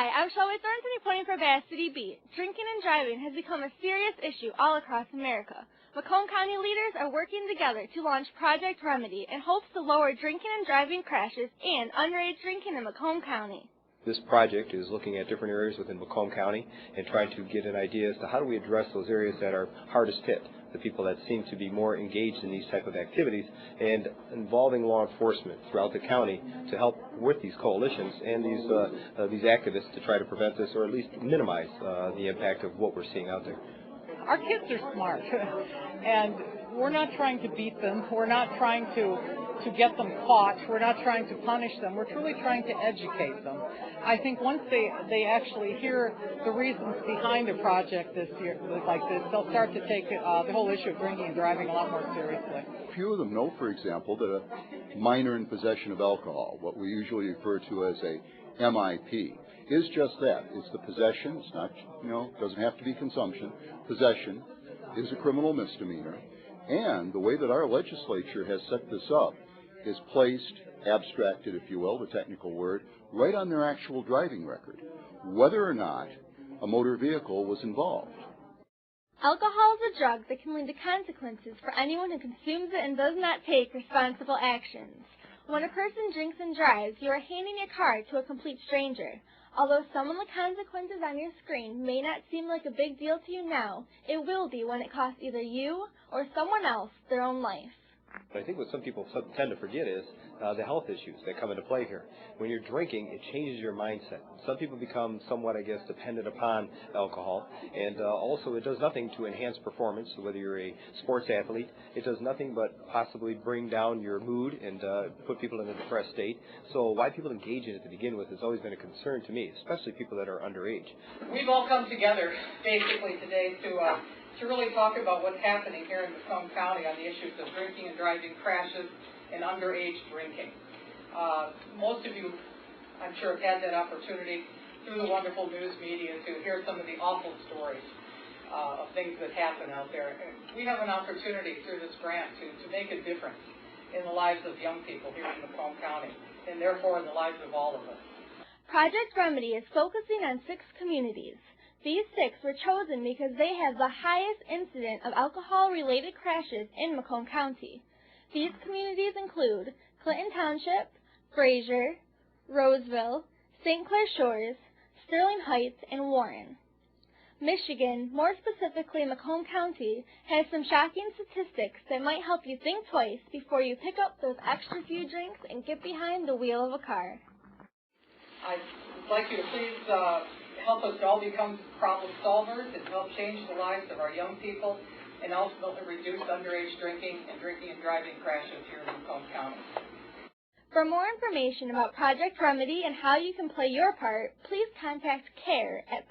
Hi, I'm Shelby Thornton reporting for Bass City Beat. Drinking and driving has become a serious issue all across America. Macomb County leaders are working together to launch Project Remedy in hopes to lower drinking and driving crashes and underage drinking in Macomb County. This project is looking at different areas within Macomb County and trying to get an idea as to how do we address those areas that are hardest hit, the people that seem to be more engaged in these type of activities, and involving law enforcement throughout the county to help with these coalitions and these activists to try to prevent this or at least minimize the impact of what we're seeing out there. Our kids are smart, and we're not trying to beat them. We're not trying to get them caught. We're not trying to punish them. We're truly trying to educate them. I think once they actually hear the reasons behind a project like this, they'll start to take the whole issue of drinking and driving a lot more seriously. Few of them know, for example, that a minor in possession of alcohol, what we usually refer to as a MIP, is just that. It's the possession. It's not, doesn't have to be consumption. Possession is a criminal misdemeanor. And the way that our legislature has set this up is placed, abstracted, if you will, the technical word, right on their actual driving record, whether or not a motor vehicle was involved. Alcohol is a drug that can lead to consequences for anyone who consumes it and does not take responsible actions. When a person drinks and drives, you are handing your car to a complete stranger. Although some of the consequences on your screen may not seem like a big deal to you now, it will be when it costs either you or someone else their own life. I think what some people tend to forget is the health issues that come into play here. When you're drinking, it changes your mindset. Some people become somewhat, dependent upon alcohol, and also it does nothing to enhance performance. So whether you're a sports athlete, it does nothing but possibly bring down your mood and put people in a depressed state. So why people engage in it to begin with has always been a concern to me, especially people that are underage. We've all come together basically today to really talk about what's happening here in Macomb County on the issues of drinking and driving crashes and underage drinking. Most of you, I'm sure, have had that opportunity through the wonderful news media to hear some of the awful stories of things that happen out there. And we have an opportunity through this grant to make a difference in the lives of young people here in Macomb County, and therefore in the lives of all of us. Project Remedy is focusing on 6 communities. These 6 were chosen because they have the highest incident of alcohol-related crashes in Macomb County. These communities include Clinton Township, Fraser, Roseville, St. Clair Shores, Sterling Heights, and Warren. Michigan, more specifically Macomb County, has some shocking statistics that might help you think twice before you pick up those extra few drinks and get behind the wheel of a car. I'd like you to please help us all become problem solvers and help change the lives of our young people and ultimately reduce underage drinking and driving crashes here in Macomb County. For more information about Project Remedy and how you can play your part, please contact CARE at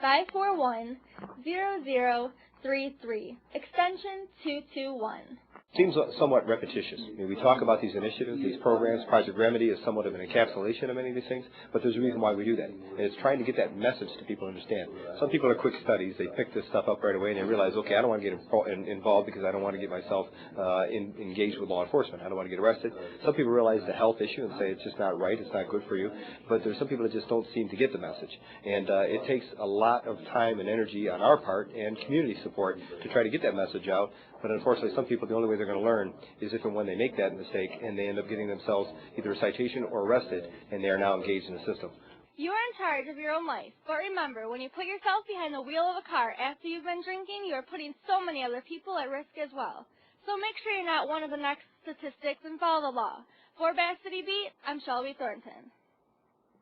586-541-0033, extension 221. Seems somewhat repetitious. I mean, we talk about these initiatives, these programs. Project Remedy is somewhat of an encapsulation of many of these things, but there's a reason why we do that. And it's trying to get that message to people to understand. Some people are quick studies. They pick this stuff up right away and they realize, okay, I don't want to get involved because I don't want to get myself engaged with law enforcement. I don't want to get arrested. Some people realize the health issue and say it's just not right, it's not good for you. But there's some people that just don't seem to get the message. And it takes a lot of time and energy on our part and community support to try to get that message out. But unfortunately, some people, the only way they're going to learn is if and when they make that mistake and they end up getting themselves either a citation or arrested, and they are now engaged in the system. You are in charge of your own life, but remember, when you put yourself behind the wheel of a car after you've been drinking, you are putting so many other people at risk as well. So make sure you're not one of the next statistics and follow the law. For Bass City Beat, I'm Shelby Thornton.